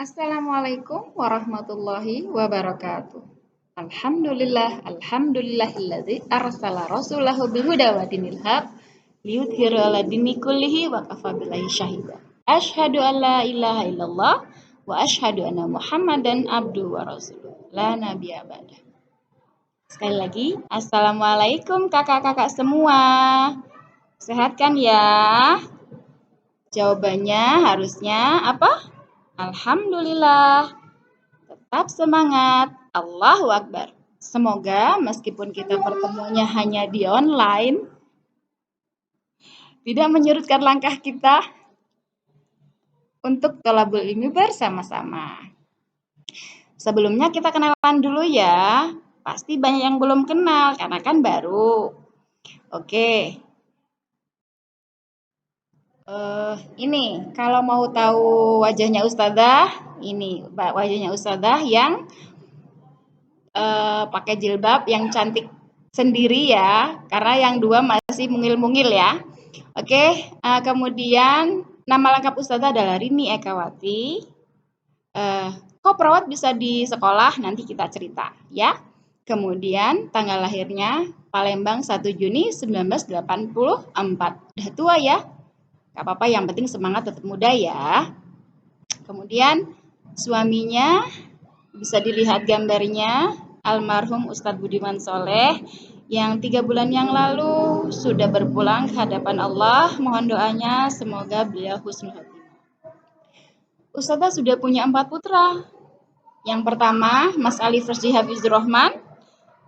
Assalamualaikum warahmatullahi wabarakatuh. Alhamdulillahilladzi arsala rasulahu bil huda wa dinil haq liyudhhira 'ala dini kullihi wa kafa billahi syahida. Asyhadu an la ilaha illallah wa asyhadu anna Muhammadan abduhu wa rasuluh. La nabiyya ba'da. Sekali lagi, assalamualaikum kakak-kakak semua. Sehat kan ya? Jawabannya harusnya apa? Alhamdulillah. Tetap semangat. Allahu Akbar. Semoga meskipun kita pertemuannya hanya di online, tidak menyurutkan langkah kita untuk thalabul ilmi bersama-sama. Sebelumnya kita kenalan dulu ya. Pasti banyak yang belum kenal karena kan baru. Oke. Ini kalau mau tahu wajahnya Ustadzah, ini wajahnya Ustadzah yang pakai jilbab yang cantik sendiri ya, karena yang dua masih mungil-mungil ya. Oke, kemudian nama lengkap Ustadzah adalah Rini Ekawati. Kok perawat bisa di sekolah? Nanti kita cerita ya. Kemudian tanggal lahirnya Palembang 1 Juni 1984. Udah tua ya? Gak apa-apa, yang penting semangat tetap muda ya. Kemudian suaminya bisa dilihat gambarnya, almarhum Ustadz Budiman Soleh yang 3 bulan yang lalu sudah berpulang ke hadapan Allah. Mohon doanya semoga beliau husnul khotimah. Ustadzah sudah punya 4 putra. Yang pertama Mas Alif Rusdi Hafizur Rahman.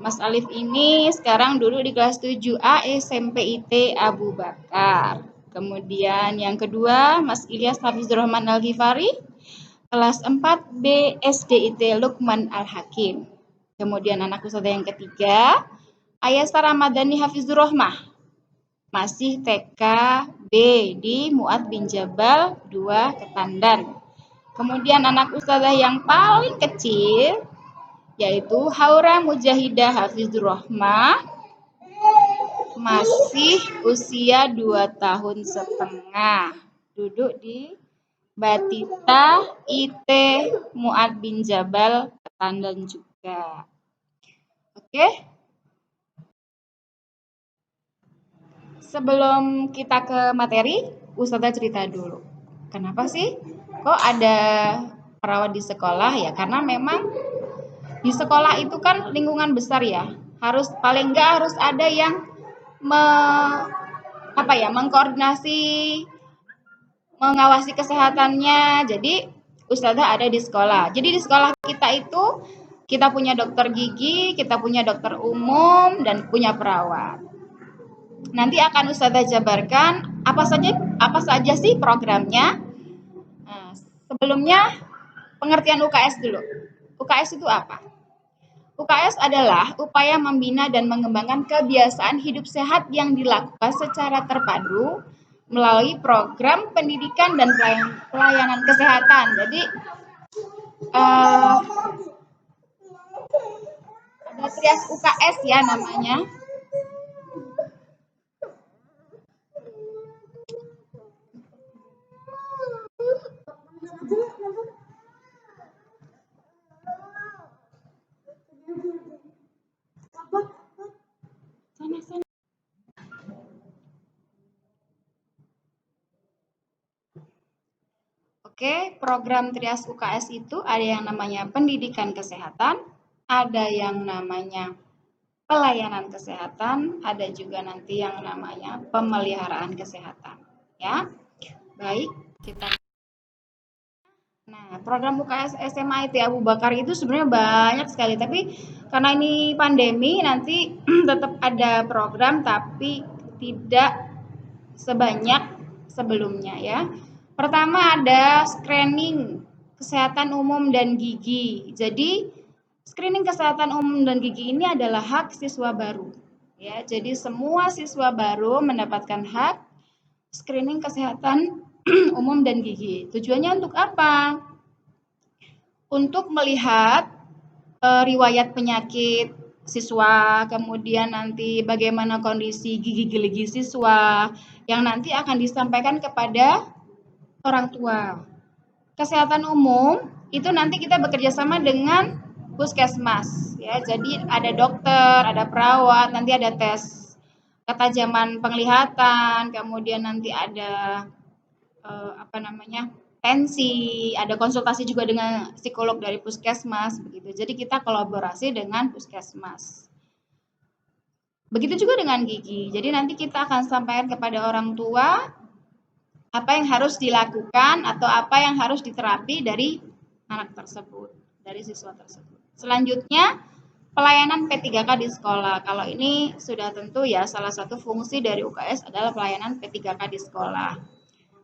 Mas Alif ini sekarang duduk di kelas 7A SMP IT Abu Bakar. Kemudian yang kedua Mas Ilyas Hafizur Rahman Al-Ghifari, kelas 4B SDIT Lukman Al-Hakim. Kemudian anak Ustadzah yang ketiga Ayasa Ramadhani Hafizur Rahmah, masih TK B di Mu'ad bin Jabal 2 Ketandan. Kemudian anak Ustadzah yang paling kecil yaitu Haura Mujahidah Hafizur Rahmah, masih usia 2 tahun setengah, duduk di Batita IT Mu'ad bin Jabal Ketandan juga. Oke. Sebelum kita ke materi, Ustadzah cerita dulu. Kenapa sih kok ada perawat di sekolah ya? Karena memang di sekolah itu kan lingkungan besar ya. Harus paling enggak harus ada yang mengkoordinasi, mengawasi kesehatannya. Jadi Ustadzah ada di sekolah. Jadi di sekolah kita itu kita punya dokter gigi, kita punya dokter umum, dan punya perawat. Nanti akan Ustadzah jabarkan apa saja sih programnya. Nah, sebelumnya pengertian UKS dulu. UKS itu apa? UKS adalah upaya membina dan mengembangkan kebiasaan hidup sehat yang dilakukan secara terpadu melalui program pendidikan dan pelayanan kesehatan. Jadi ada trias UKS ya namanya. Oke, program trias UKS itu ada yang namanya pendidikan kesehatan, ada yang namanya pelayanan kesehatan, ada juga nanti yang namanya pemeliharaan kesehatan. Ya, baik, kita. Nah, program UKS SMA IT Abu Bakar itu sebenarnya banyak sekali, tapi karena ini pandemi nanti tetap ada program, tapi tidak sebanyak sebelumnya ya. Pertama ada screening kesehatan umum dan gigi. Jadi screening kesehatan umum dan gigi ini adalah hak siswa baru. Ya, jadi semua siswa baru mendapatkan hak screening kesehatan umum dan gigi. Tujuannya untuk apa? Untuk melihat riwayat penyakit siswa, kemudian nanti bagaimana kondisi gigi siswa yang nanti akan disampaikan kepada orang tua. Kesehatan umum itu nanti kita bekerja sama dengan puskesmas ya. Jadi ada dokter, ada perawat, nanti ada tes ketajaman penglihatan, kemudian nanti ada tensi, ada konsultasi juga dengan psikolog dari puskesmas begitu. Jadi kita kolaborasi dengan puskesmas. Begitu juga dengan gigi. Jadi nanti kita akan sampaikan kepada orang tua apa yang harus dilakukan atau apa yang harus diterapi dari anak tersebut, dari siswa tersebut. Selanjutnya, pelayanan P3K di sekolah. Kalau ini sudah tentu ya, salah satu fungsi dari UKS adalah pelayanan P3K di sekolah.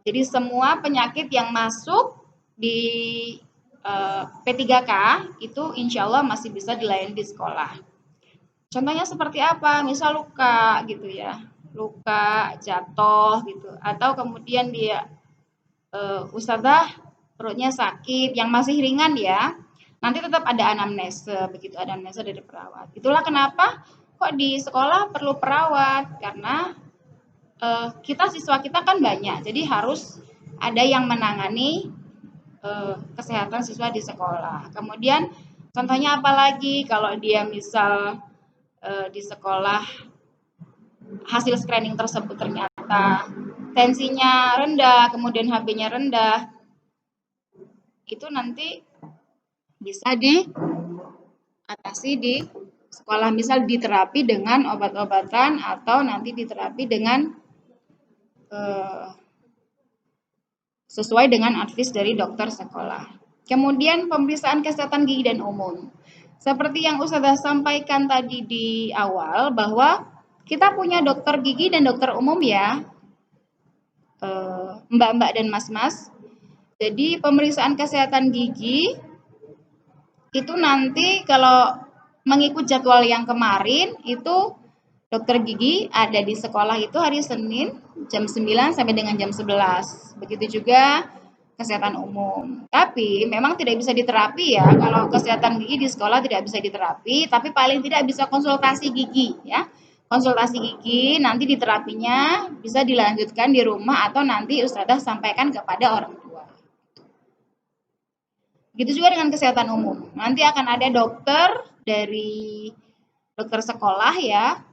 Jadi semua penyakit yang masuk di P3K itu insya Allah masih bisa dilayani di sekolah. Contohnya seperti apa? Misal luka gitu ya, luka, jatuh gitu, atau kemudian dia ustadzah perutnya sakit, yang masih ringan ya, nanti tetap ada anamnese, begitu anamnese dari perawat. Itulah kenapa kok di sekolah perlu perawat, karena kita siswa kita kan banyak, jadi harus ada yang menangani kesehatan siswa di sekolah. Kemudian contohnya apalagi kalau dia misal di sekolah hasil screening tersebut ternyata tensinya rendah, kemudian HB-nya rendah, itu nanti bisa diatasi di sekolah, misal diterapi dengan obat-obatan atau nanti diterapi dengan sesuai dengan advice dari dokter sekolah. Kemudian pemeriksaan kesehatan gigi dan umum. Seperti yang Ustazah sampaikan tadi di awal bahwa kita punya dokter gigi dan dokter umum ya, mbak-mbak dan mas-mas. Jadi pemeriksaan kesehatan gigi itu nanti kalau mengikut jadwal yang kemarin itu dokter gigi ada di sekolah itu hari Senin jam 9 sampai dengan jam 11. Begitu juga kesehatan umum. Tapi memang tidak bisa diterapi ya. Kalau kesehatan gigi di sekolah tidak bisa diterapi, tapi paling tidak bisa konsultasi gigi ya. Konsultasi gigi nanti diterapinya bisa dilanjutkan di rumah atau nanti ustadzah sampaikan kepada orang tua. Begitu juga dengan kesehatan umum. Nanti akan ada dokter dari dokter sekolah ya.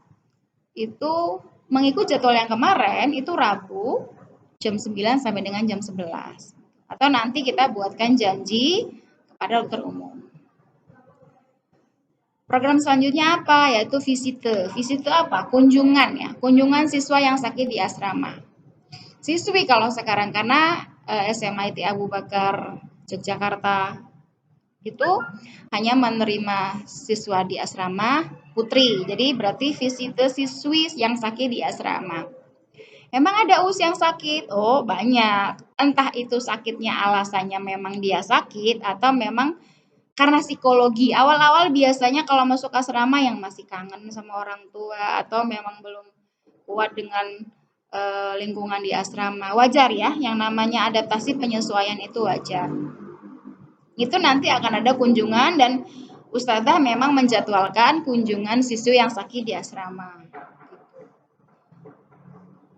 Itu mengikut jadwal yang kemarin itu Rabu jam 9 sampai dengan jam 11. Atau nanti kita buatkan janji kepada dokter umum. Program selanjutnya apa? Yaitu visite. Visite apa? Kunjungan ya. Kunjungan siswa yang sakit di asrama. Siswi kalau sekarang karena SMA IT Abu Bakar Yogyakarta itu hanya menerima siswa di asrama putri. Jadi berarti visite siswi yang sakit di asrama. Emang ada US yang sakit? Oh, banyak. Entah itu sakitnya alasannya memang dia sakit atau memang karena psikologi. Awal-awal biasanya kalau masuk asrama yang masih kangen sama orang tua atau memang belum kuat dengan lingkungan di asrama. Wajar ya, yang namanya adaptasi penyesuaian itu wajar. Itu nanti akan ada kunjungan dan ustadzah memang menjadwalkan kunjungan siswi yang sakit di asrama.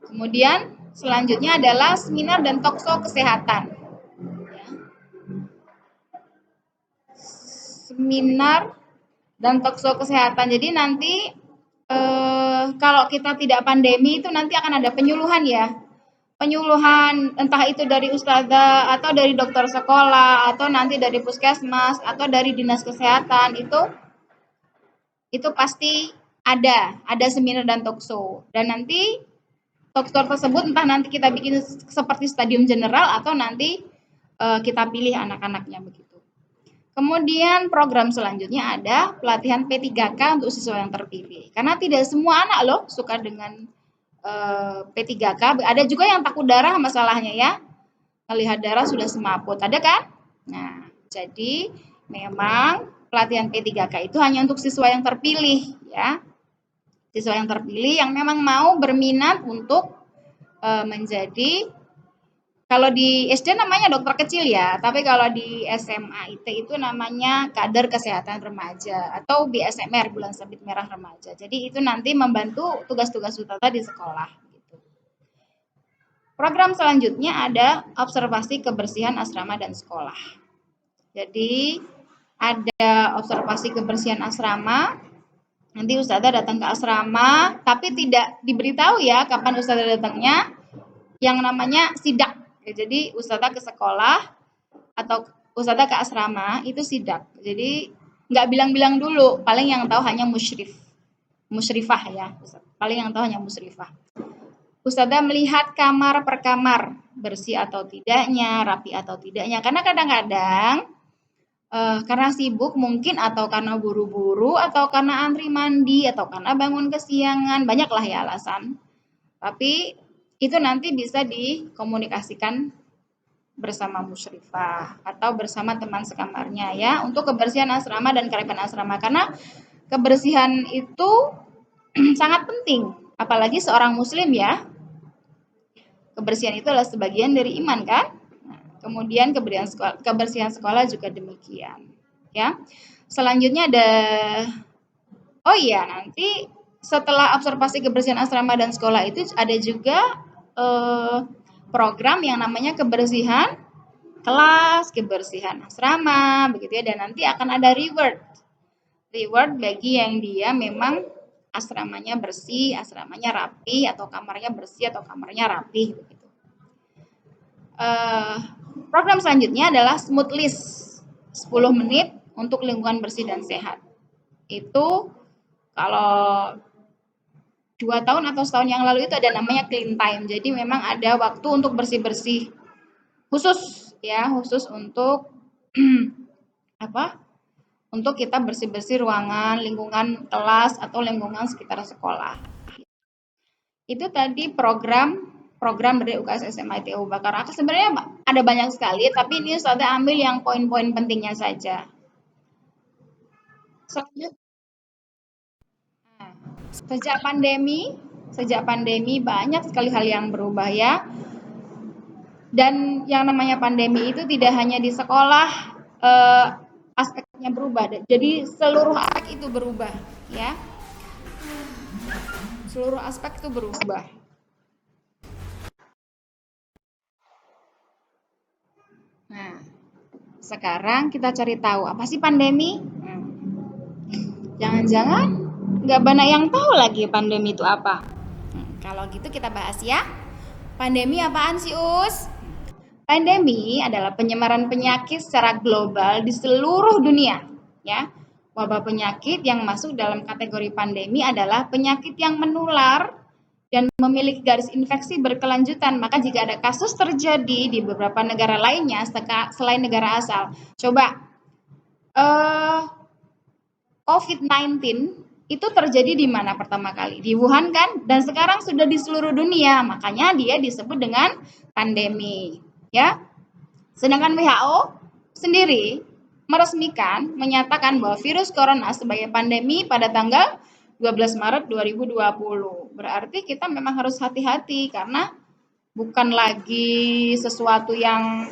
Kemudian selanjutnya adalah seminar dan talkshow kesehatan. Seminar dan talkshow kesehatan. Jadi nanti kalau kita tidak pandemi itu nanti akan ada penyuluhan ya. Penyuluhan entah itu dari ustazah atau dari dokter sekolah atau nanti dari puskesmas atau dari dinas kesehatan itu pasti ada seminar dan talkshow. Dan nanti talkshow tersebut entah nanti kita bikin seperti stadium general atau nanti kita pilih anak-anaknya begitu. Kemudian program selanjutnya ada pelatihan P3K untuk siswa yang terpilih. Karena tidak semua anak loh suka dengan P3K. Ada juga yang takut darah masalahnya ya. Melihat darah sudah semaput. Ada kan? Nah, jadi memang pelatihan P3K itu hanya untuk siswa yang terpilih ya. Siswa yang terpilih yang memang mau berminat untuk menjadi, kalau di SD namanya dokter kecil ya, tapi kalau di SMA IT itu namanya kader kesehatan remaja atau BSMR, bulan sabit merah remaja. Jadi itu nanti membantu tugas-tugas utama di sekolah. Gitu. Program selanjutnya ada observasi kebersihan asrama dan sekolah. Jadi ada observasi kebersihan asrama. Nanti Ustazah datang ke asrama, tapi tidak diberitahu ya kapan Ustazah datangnya. Yang namanya sidak. Jadi Ustazah ke sekolah atau Ustazah ke asrama itu sidak. Jadi nggak bilang-bilang dulu, paling yang tahu hanya musyrifah ya. Paling yang tahu hanya musyrifah. Ustazah melihat kamar per kamar, bersih atau tidaknya, rapi atau tidaknya. Karena kadang-kadang karena sibuk mungkin atau karena buru-buru atau karena antri mandi atau karena bangun kesiangan, banyaklah ya alasan. Tapi itu nanti bisa dikomunikasikan bersama musyrifah atau bersama teman sekamarnya ya untuk kebersihan asrama dan kerapian asrama, karena kebersihan itu sangat penting, apalagi seorang muslim ya. Kebersihan itu adalah sebagian dari iman kan. Kemudian kebersihan sekolah juga demikian ya. Selanjutnya ada nanti setelah observasi kebersihan asrama dan sekolah itu ada juga program yang namanya kebersihan kelas, kebersihan asrama begitu ya, dan nanti akan ada reward bagi yang dia memang asramanya bersih, asramanya rapi, atau kamarnya bersih atau kamarnya rapi begitu. Program selanjutnya adalah smooth list 10 menit untuk lingkungan bersih dan sehat. Itu kalau 2 tahun atau setahun yang lalu itu ada namanya clean time. Jadi memang ada waktu untuk bersih-bersih khusus ya, khusus untuk untuk kita bersih-bersih ruangan, lingkungan kelas atau lingkungan sekitar sekolah. Itu tadi program dari UKS SMA ITB Abu Bakar. Sebenarnya ada banyak sekali, tapi ini Ustazah ambil yang poin-poin pentingnya saja. Sejak pandemi banyak sekali hal yang berubah ya. Dan yang namanya pandemi itu tidak hanya di sekolah aspeknya berubah. Jadi seluruh aspek itu berubah ya. Seluruh aspek itu berubah. Nah, sekarang kita cari tahu apa sih pandemi? Jangan-jangan nggak banyak yang tahu lagi pandemi itu apa. Kalau gitu kita bahas ya. Pandemi apaan sih, Us? Pandemi adalah penyebaran penyakit secara global di seluruh dunia, ya. Wabah penyakit yang masuk dalam kategori pandemi adalah penyakit yang menular dan memiliki garis infeksi berkelanjutan. Maka jika ada kasus terjadi di beberapa negara lainnya selain negara asal, coba COVID-19 itu terjadi di mana pertama kali? Di Wuhan kan? Dan sekarang sudah di seluruh dunia, makanya dia disebut dengan pandemi. Ya, sedangkan WHO sendiri meresmikan menyatakan bahwa virus corona sebagai pandemi pada tanggal 12 Maret 2020. Berarti kita memang harus hati-hati karena bukan lagi sesuatu yang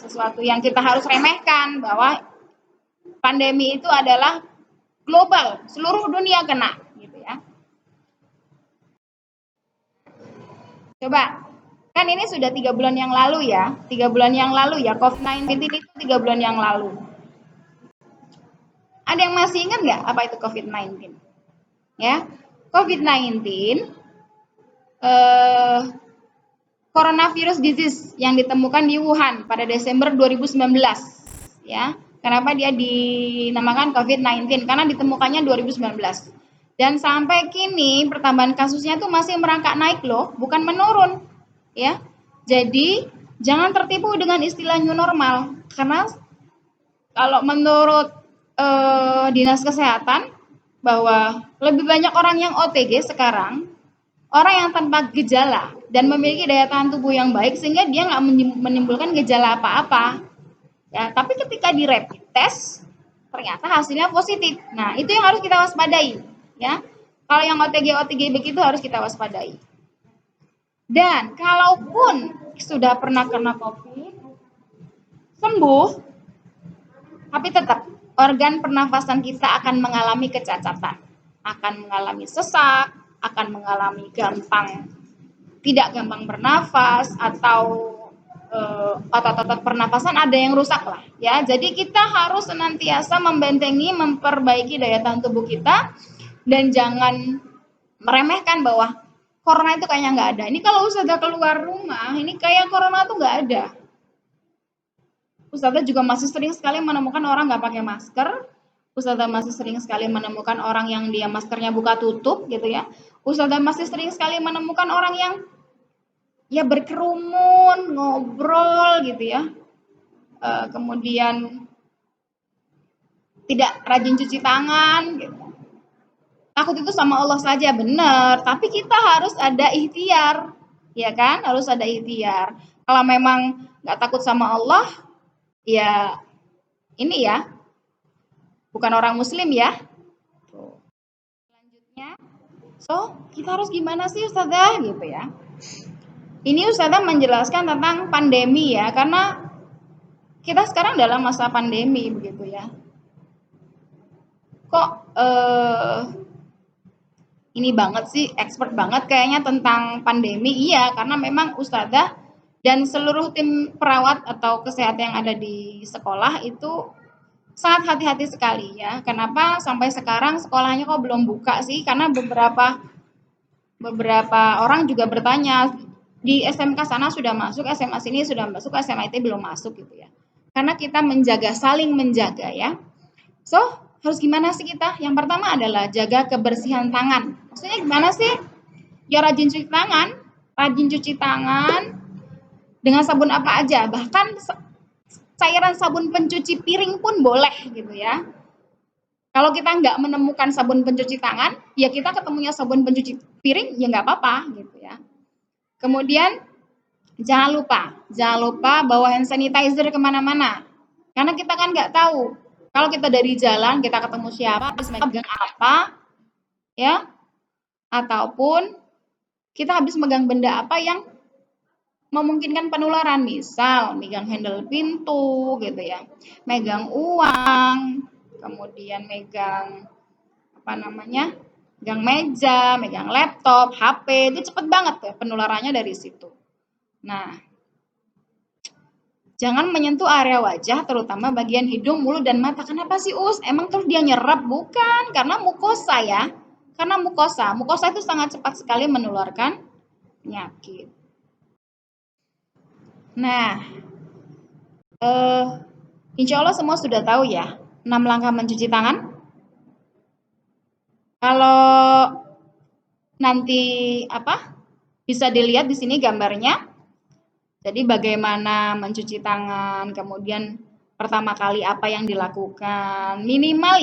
sesuatu yang kita harus remehkan, bahwa pandemi itu adalah global, seluruh dunia kena gitu ya. Coba, kan ini sudah 3 bulan yang lalu ya, 3 bulan yang lalu ya, COVID-19 itu 3 bulan yang lalu. Ada yang masih ingat nggak apa itu COVID-19? Ya, COVID-19 coronavirus disease yang ditemukan di Wuhan pada Desember 2019 ya. Kenapa dia dinamakan COVID-19? Karena ditemukannya 2019. Dan sampai kini pertambahan kasusnya tuh masih merangkak naik loh, bukan menurun ya. Jadi jangan tertipu dengan istilah new normal, karena kalau menurut Dinas Kesehatan bahwa lebih banyak orang yang OTG sekarang, orang yang tanpa gejala dan memiliki daya tahan tubuh yang baik sehingga dia nggak menimbulkan gejala apa-apa. Ya, tapi ketika di rapid test ternyata hasilnya positif. Nah, itu yang harus kita waspadai, ya. Kalau yang OTG begitu harus kita waspadai. Dan kalaupun sudah pernah kena COVID, sembuh, tapi tetap organ pernafasan kita akan mengalami kecacatan, akan mengalami sesak, akan mengalami tidak gampang bernafas, atau otot-otot pernapasan ada yang rusak lah ya. Jadi kita harus senantiasa membentengi, memperbaiki daya tahan tubuh kita dan jangan meremehkan bahwa corona itu kayaknya nggak ada. Ini kalau Ustazah keluar rumah, ini kayak corona tuh nggak ada. Ustazah juga masih sering sekali menemukan orang nggak pakai masker. Ustazah masih sering sekali menemukan orang yang dia maskernya buka tutup gitu ya. Ustazah masih sering sekali menemukan orang yang ya berkerumun, ngobrol gitu ya. Kemudian tidak rajin cuci tangan gitu. Takut itu sama Allah saja benar, tapi kita harus ada ikhtiar, ya kan? Harus ada ikhtiar. Kalau memang nggak takut sama Allah, ya ini ya, bukan orang Muslim ya. Selanjutnya, kita harus gimana sih Ustazah gitu ya? Ini Ustazah menjelaskan tentang pandemi ya, karena kita sekarang dalam masa pandemi begitu ya. Kok ini banget sih, expert banget kayaknya tentang pandemi. Iya, karena memang Ustazah dan seluruh tim perawat atau kesehatan yang ada di sekolah itu sangat hati-hati sekali ya. Kenapa sampai sekarang sekolahnya kok belum buka sih? Karena beberapa orang juga bertanya, di SMK sana sudah masuk, SMA sini sudah masuk, SMA itu belum masuk gitu ya. Karena kita menjaga, saling menjaga ya. So, harus gimana sih kita? Yang pertama adalah jaga kebersihan tangan. Maksudnya gimana sih? Ya rajin cuci tangan, dengan sabun apa aja. Bahkan cairan sabun pencuci piring pun boleh gitu ya. Kalau kita nggak menemukan sabun pencuci tangan, ya kita ketemunya sabun pencuci piring, ya nggak apa-apa gitu ya. Kemudian jangan lupa bawa hand sanitizer kemana-mana. Karena kita kan nggak tahu. Kalau kita dari jalan, kita ketemu siapa, habis megang apa, ya, ataupun kita habis megang benda apa yang memungkinkan penularan. Misal, megang handle pintu, gitu ya, megang uang, kemudian megang megang meja, megang laptop, HP, itu cepet banget ya penularannya dari situ. Nah, jangan menyentuh area wajah, terutama bagian hidung, mulut, dan mata. Kenapa sih, Us? Emang terus dia nyerap? Bukan, karena mukosa ya. Karena mukosa itu sangat cepat sekali menularkan penyakit. Nah, insya Allah semua sudah tahu ya, 6 langkah mencuci tangan. Kalau nanti bisa dilihat di sini gambarnya. Jadi bagaimana mencuci tangan, kemudian pertama kali apa yang dilakukan, minimal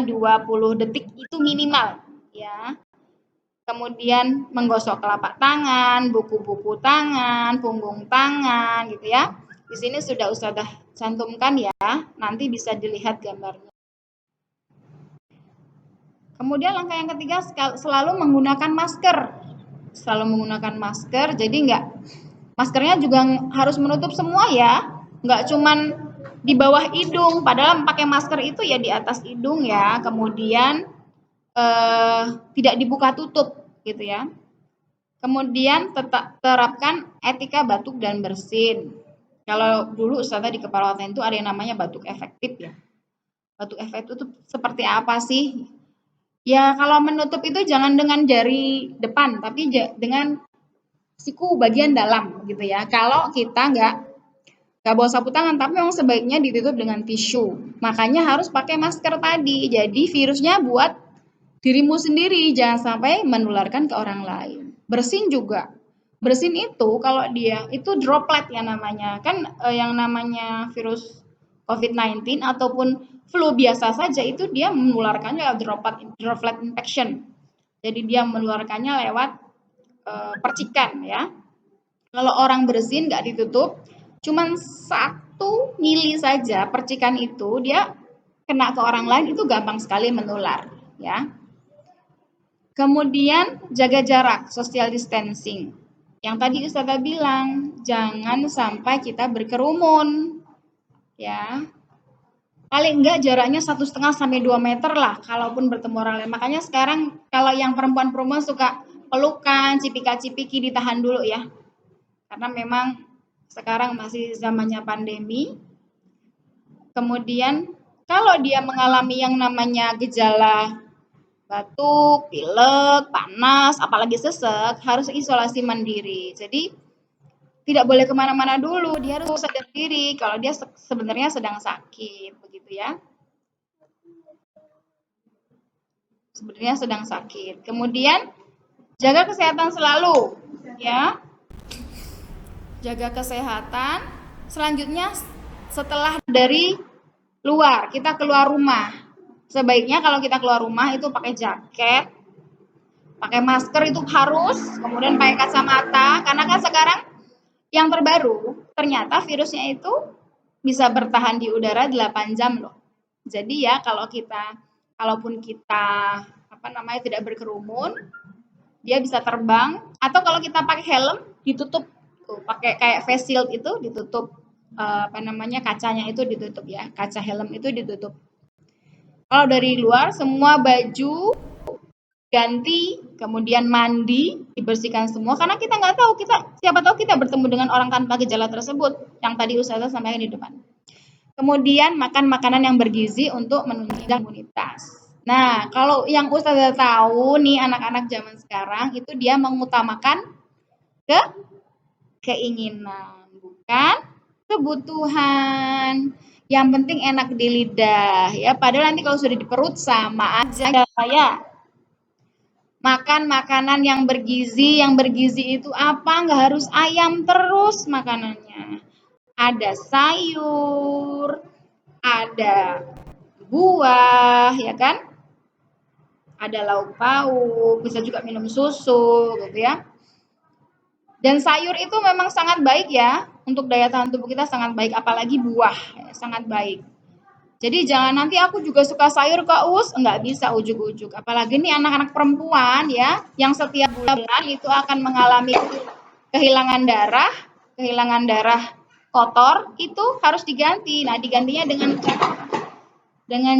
20 detik itu minimal ya. Kemudian menggosok telapak tangan, buku-buku tangan, punggung tangan gitu ya. Di sini sudah Ustazah cantumkan ya, nanti bisa dilihat gambarnya. Kemudian langkah yang ketiga, selalu menggunakan masker. Jadi maskernya juga harus menutup semua ya, nggak cuman di bawah hidung, padahal pakai masker itu ya di atas hidung ya, kemudian tidak dibuka tutup gitu ya. Kemudian terapkan etika batuk dan bersin. Kalau dulu Ustazah di keperawatan itu ada yang namanya batuk efektif ya. Batuk efektif itu seperti apa sih? Ya kalau menutup itu jangan dengan jari depan, tapi dengan siku bagian dalam gitu ya. Kalau kita nggak bawa sapu tangan, tapi memang sebaiknya ditutup dengan tisu. Makanya harus pakai masker tadi. Jadi virusnya buat dirimu sendiri, jangan sampai menularkan ke orang lain. Bersin juga. Bersin itu kalau dia itu droplet ya namanya. Kan yang namanya virus COVID-19 ataupun flu biasa saja itu dia menularkannya lewat droplet infection. Jadi dia menularkannya lewat percikan ya. Kalau orang bersin nggak ditutup, cuman 1 mili saja percikan itu dia kena ke orang lain itu gampang sekali menular ya. Kemudian jaga jarak, social distancing. Yang tadi Ustazah bilang, jangan sampai kita berkerumun ya. Paling enggak jaraknya 1,5 sampai 2 meter lah kalaupun bertemu orang lain. Makanya sekarang kalau yang perempuan-perempuan suka pelukan, cipika-cipiki ditahan dulu ya. Karena memang sekarang masih zamannya pandemi. Kemudian kalau dia mengalami yang namanya gejala batuk, pilek, panas, apalagi sesek, harus isolasi mandiri. Jadi tidak boleh kemana-mana dulu, dia harus sadar diri kalau dia sebenarnya sedang sakit, begitu ya. Sebenarnya sedang sakit. Kemudian jaga kesehatan selalu, ya. Jaga kesehatan. Selanjutnya setelah dari luar, kita keluar rumah. Sebaiknya kalau kita keluar rumah itu pakai jaket, pakai masker itu harus, kemudian pakai kacamata, karena kan sekarang yang terbaru ternyata virusnya itu bisa bertahan di udara 8 jam loh. Jadi ya kalaupun kita tidak berkerumun, dia bisa terbang, atau kalau kita pakai helm ditutup tuh, pakai kayak face shield itu ditutup, kacanya itu ditutup ya, kaca helm itu ditutup. Kalau dari luar semua baju ganti, kemudian mandi, dibersihkan semua, karena kita nggak tahu, siapa tahu kita bertemu dengan orang tanpa gejala tersebut, yang tadi Ustazah sampaikan di depan. Kemudian makan makanan yang bergizi untuk menunjang imunitas. Nah, kalau yang Ustazah tahu nih anak-anak zaman sekarang itu dia mengutamakan keinginan, bukan kebutuhan. Yang penting enak di lidah ya, padahal nanti kalau sudah di perut sama aja ya. Makan makanan yang bergizi itu apa? Nggak harus ayam terus makanannya. Ada sayur, ada buah, ya kan? Ada lauk pauk, bisa juga minum susu, gitu ya. Dan sayur itu memang sangat baik ya, untuk daya tahan tubuh kita sangat baik, apalagi buah, sangat baik. Jadi jangan nanti aku juga suka sayur kok enggak bisa ujuk-ujuk. Apalagi nih anak-anak perempuan ya, yang setiap bulan itu akan mengalami kehilangan darah kotor, itu harus diganti. Nah, digantinya dengan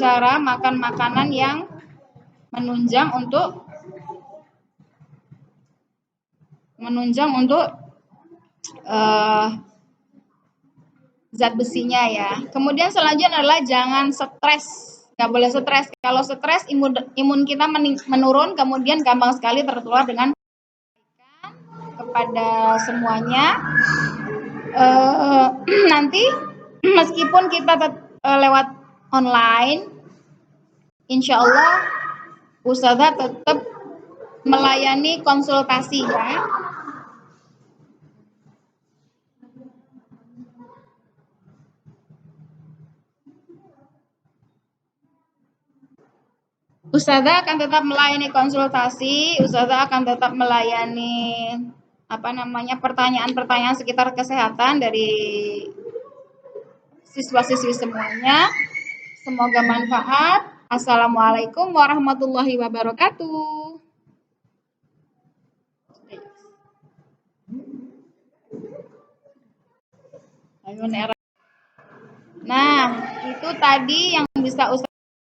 cara makan makanan yang menunjang untuk zat besinya ya. Kemudian selanjutnya adalah jangan stres. Nggak boleh stres. Kalau stres imun kita menurun, kemudian gampang sekali tertular dengan kepada semuanya. Nanti meskipun kita lewat online, insya Allah Ustazah tetap melayani konsultasi ya. Ustazah akan tetap melayani konsultasi, Ustazah akan tetap melayani pertanyaan-pertanyaan sekitar kesehatan dari siswa-siswi semuanya. Semoga manfaat. Assalamualaikum warahmatullahi wabarakatuh. Nah, itu tadi yang bisa Ustazah